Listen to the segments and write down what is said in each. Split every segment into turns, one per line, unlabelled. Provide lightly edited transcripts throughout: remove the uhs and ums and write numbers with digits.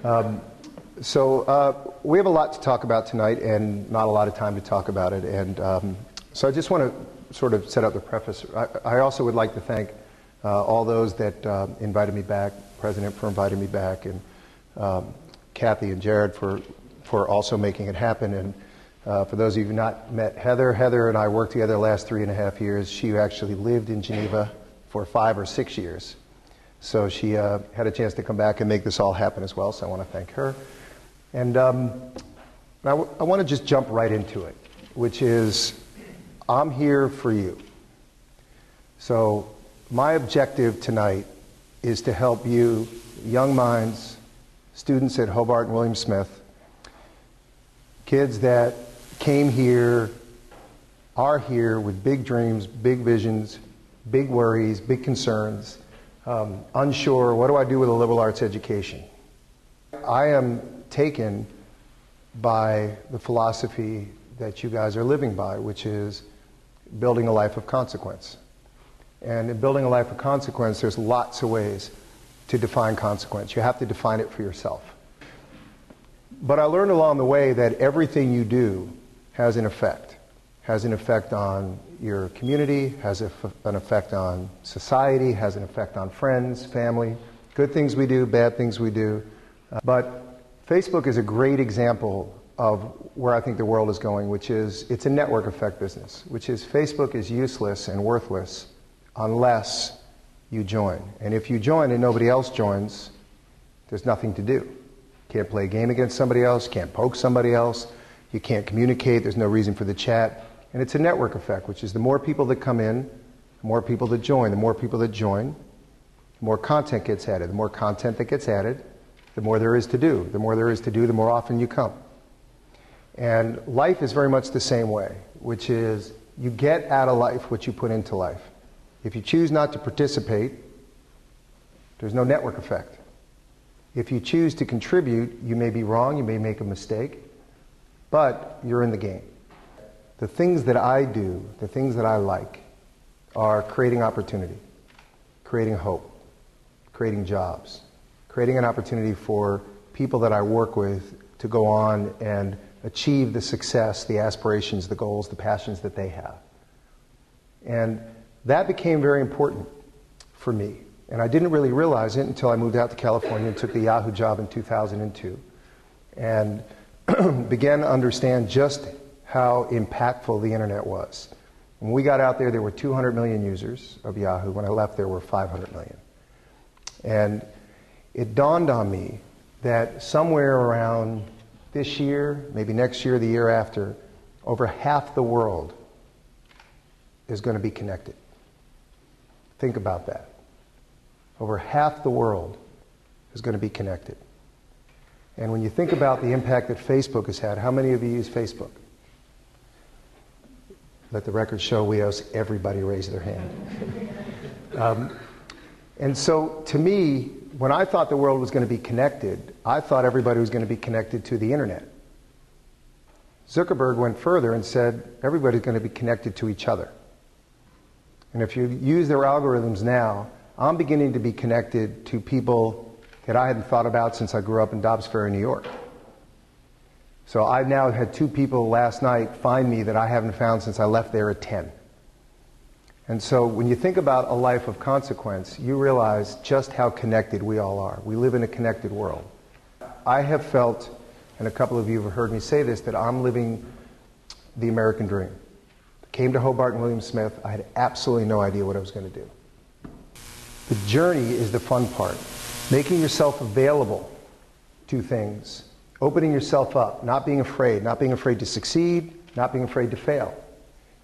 We have a lot to talk about tonight and not a lot of time to talk about it. And so I just want to sort of set up the preface. I also would like to thank all those that invited me back, President for inviting me back, and Kathy and Jared for also making it happen. And for those of you who have not met Heather, Heather and I worked together the last 3.5 years. She actually lived in Geneva for 5 or 6 years. So she had a chance to come back and make this all happen as well, so I want to thank her. And I want to just jump right into it, which is I'm here for you. So my objective tonight is to help you, young minds, students at Hobart and William Smith, kids that came here, are here with big dreams, big visions, big worries, big concerns, unsure, what do I do with a liberal arts education? I am taken by the philosophy that you guys are living by, which is building a life of consequence. And in building a life of consequence, there's lots of ways to define consequence. You have to define it for yourself. But I learned along the way that everything you do has an effect on your community, has an effect on society, has an effect on friends, family, good things we do, bad things we do. But Facebook is a great example of where I think the world is going, which is it's a network effect business, which is Facebook is useless and worthless unless you join. And if you join and nobody else joins, there's nothing to do. Can't play a game against somebody else, can't poke somebody else, you can't communicate, there's no reason for the chat. And it's a network effect, which is the more people that come in, the more people that join. The more people that join, the more content gets added. The more content that gets added, the more there is to do. The more there is to do, the more often you come. And life is very much the same way, which is you get out of life what you put into life. If you choose not to participate, there's no network effect. If you choose to contribute, you may be wrong, you may make a mistake, but you're in the game. The things that I do, the things that I like, are creating opportunity, creating hope, creating jobs, creating an opportunity for people that I work with to go on and achieve the success, the aspirations, the goals, the passions that they have. And that became very important for me. And I didn't really realize it until I moved out to California and took the Yahoo job in 2002 and began to understand just how impactful the internet was. When we got out there, there were 200 million users of Yahoo. When I left, there were 500 million. And it dawned on me that somewhere around this year, maybe next year, the year after, over half the world is going to be connected. Think about that. Over half the world is going to be connected. And when you think about the impact that Facebook has had, how many of you use Facebook? Let the record show we asked everybody raise their hand. And so to me, when I thought the world was going to be connected, I thought everybody was going to be connected to the internet. Zuckerberg went further and said everybody's going to be connected to each other. And if you use their algorithms now, I'm beginning to be connected to people that I hadn't thought about since I grew up in Dobbs Ferry, New York. So I've now had 2 people last night find me that I haven't found since I left there at 10. And so when you think about a life of consequence, you realize just how connected we all are. We live in a connected world. I have felt, and a couple of you have heard me say this, that I'm living the American dream. I came to Hobart and William Smith. I had absolutely no idea what I was going to do. The journey is the fun part. Making yourself available to things. Opening yourself up, not being afraid to succeed, not being afraid to fail.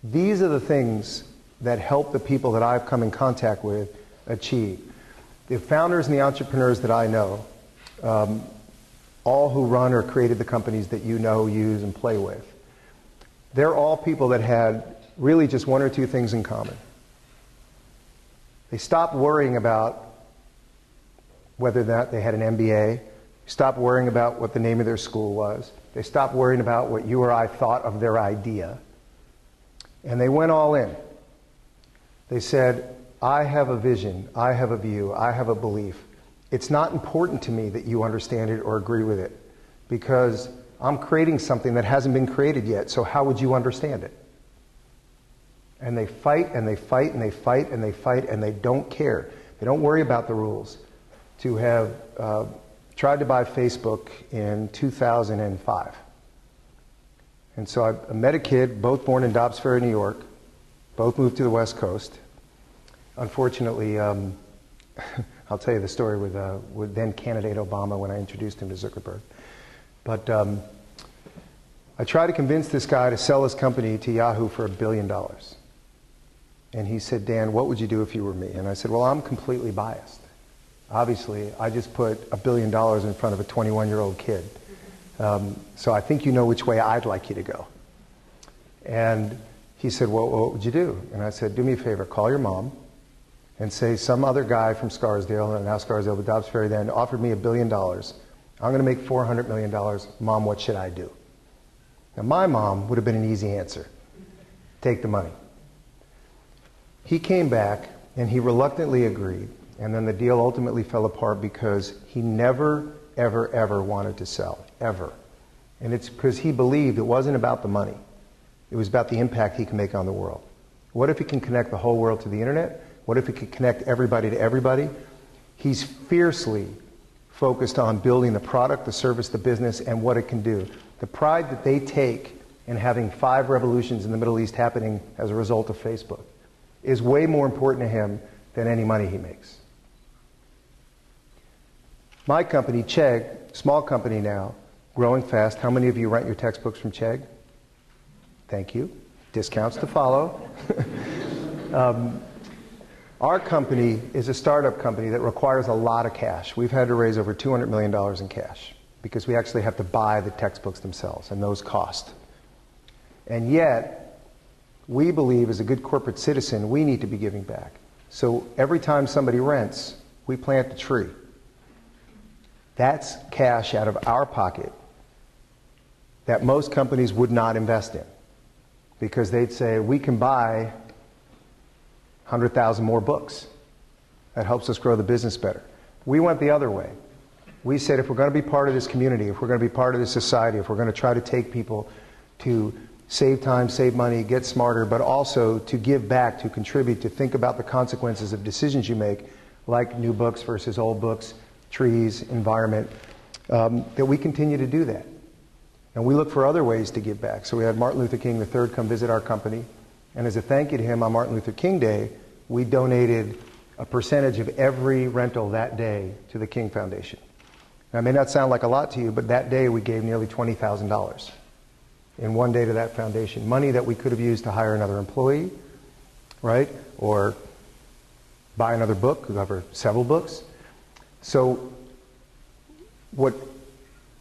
These are the things that help the people that I've come in contact with achieve. The founders and the entrepreneurs that I know, all who run or created the companies that you know, use, and play with, they're all people that had really just 1 or 2 things in common. They stopped worrying about whether or not they had an MBA, stopped worrying about what the name of their school was. They stopped worrying about what you or I thought of their idea. And they went all in. They said, I have a vision, I have a view, I have a belief, It's not important to me that you understand it or agree with it, because I'm creating something that hasn't been created yet, so how would you understand it? And they fight and they fight and they fight and they fight and they don't care. They don't worry about the rules. To have tried to buy Facebook in 2005. And so I met a kid, both born in Dobbs Ferry, New York, both moved to the West Coast. Unfortunately, I'll tell you the story with then candidate Obama when I introduced him to Zuckerberg. But I tried to convince this guy to sell his company to Yahoo for $1 billion. And he said, Dan, what would you do if you were me? And I said, well, I'm completely biased. Obviously, I just put $1 billion in front of a 21-year-old kid. So I think you know which way I'd like you to go. And he said, well, what would you do? And I said, do me a favor, call your mom and say some other guy from Scarsdale, and now Scarsdale, but Dobbs Ferry then, offered me $1 billion. I'm going to make $400 million. Mom, what should I do? Now, my mom would have been an easy answer. Take the money. He came back, and he reluctantly agreed, and then the deal ultimately fell apart because he never, ever, ever wanted to sell, ever. And it's because he believed it wasn't about the money. It was about the impact he can make on the world. What if he can connect the whole world to the internet? What if he could connect everybody to everybody? He's fiercely focused on building the product, the service, the business, and what it can do. The pride that they take in having 5 revolutions in the Middle East happening as a result of Facebook is way more important to him than any money he makes. My company, Chegg, small company now, growing fast. How many of you rent your textbooks from Chegg? Thank you. Discounts to follow. Our company is a startup company that requires a lot of cash. We've had to raise over $200 million in cash because we actually have to buy the textbooks themselves, and those cost. And yet, we believe as a good corporate citizen, we need to be giving back. So every time somebody rents, we plant a tree. That's cash out of our pocket that most companies would not invest in, because they'd say, we can buy 100,000 more books. That helps us grow the business better. We went the other way. We said, if we're going to be part of this community, if we're going to be part of this society, if we're going to try to take people to save time, save money, get smarter, but also to give back, to contribute, to think about the consequences of decisions you make, like new books versus old books, trees, environment, that we continue to do that. And we look for other ways to give back. So we had Martin Luther King III come visit our company. And as a thank you to him on Martin Luther King Day, we donated a percentage of every rental that day to the King Foundation. Now, it may not sound like a lot to you, but that day we gave nearly $20,000 in one day to that foundation. Money that we could have used to hire another employee, right? Or buy another book, or several books. So what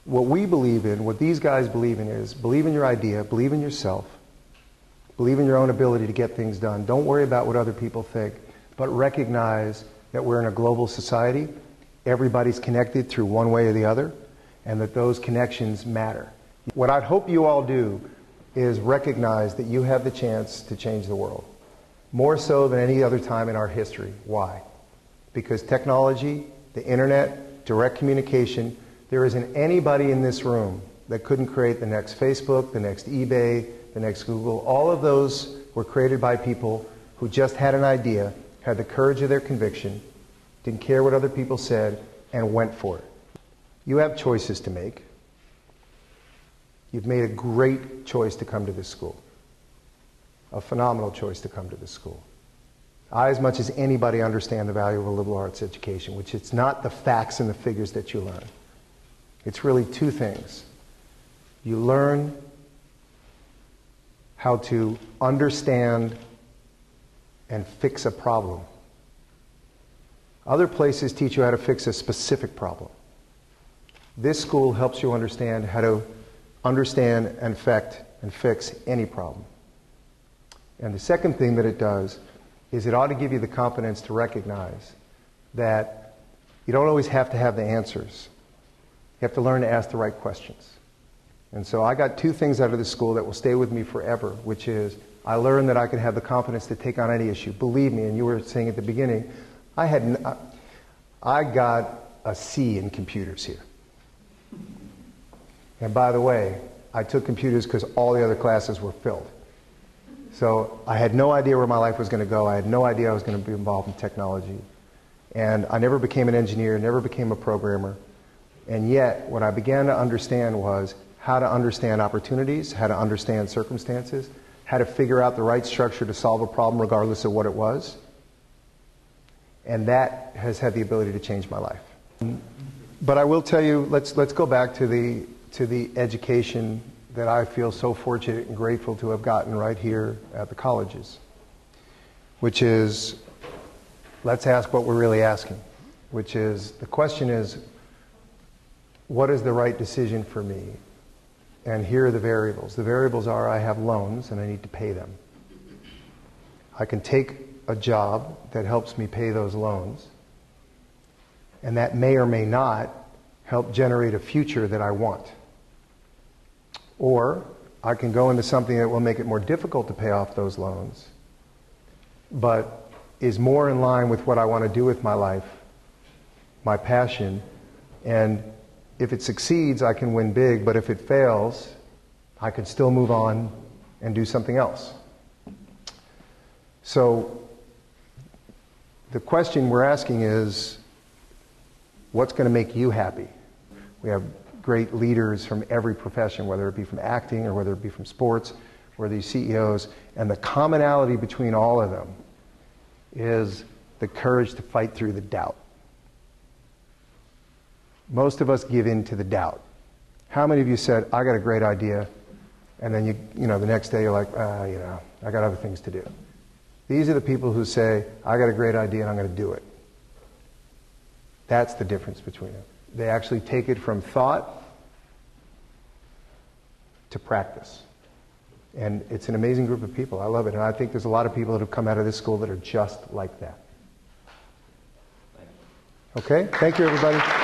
we believe in, what these guys believe in is, believe in your idea, believe in yourself, believe in your own ability to get things done. Don't worry about what other people think, but recognize that we're in a global society. Everybody's connected through one way or the other, and that those connections matter. What I'd hope you all do is recognize that you have the chance to change the world, more so than any other time in our history. Why? Because technology, the internet, direct communication, there isn't anybody in this room that couldn't create the next Facebook, the next eBay, the next Google. All of those were created by people who just had an idea, had the courage of their conviction, didn't care what other people said, and went for it. You have choices to make. You've made a great choice to come to this school. A phenomenal choice to come to this school. I, as much as anybody, understand the value of a liberal arts education, which it's not the facts and the figures that you learn. It's really 2 things. You learn how to understand and fix a problem. Other places teach you how to fix a specific problem. This school helps you understand how to understand and affect and fix any problem. And the second thing that it does is it ought to give you the confidence to recognize that you don't always have to have the answers. You have to learn to ask the right questions. And so I got 2 things out of this school that will stay with me forever, which is I learned that I could have the confidence to take on any issue. Believe me, and you were saying at the beginning, I got a C in computers here. And by the way, I took computers because all the other classes were filled. So I had no idea where my life was going to go. I had no idea I was going to be involved in technology. And I never became an engineer, never became a programmer. And yet, what I began to understand was how to understand opportunities, how to understand circumstances, how to figure out the right structure to solve a problem regardless of what it was. And that has had the ability to change my life. But I will tell you, let's go back to the education that I feel so fortunate and grateful to have gotten right here at the colleges, which is, let's ask what we're really asking, which is, the question is, what is the right decision for me? And here are the variables. The variables are, I have loans and I need to pay them. I can take a job that helps me pay those loans, and that may or may not help generate a future that I want. Or I can go into something that will make it more difficult to pay off those loans, but is more in line with what I want to do with my life, my passion, and if it succeeds, I can win big, but if it fails, I can still move on and do something else. So the question we're asking is, what's going to make you happy? We have great leaders from every profession, whether it be from acting or whether it be from sports, or these CEOs, and the commonality between all of them is the courage to fight through the doubt. Most of us give in to the doubt. How many of you said, I got a great idea, and then the next day you're like, I got other things to do. These are the people who say, I got a great idea and I'm going to do it. That's the difference between them. They actually take it from thought to practice. And it's an amazing group of people. I love it. And I think there's a lot of people that have come out of this school that are just like that. Okay? Thank you, everybody.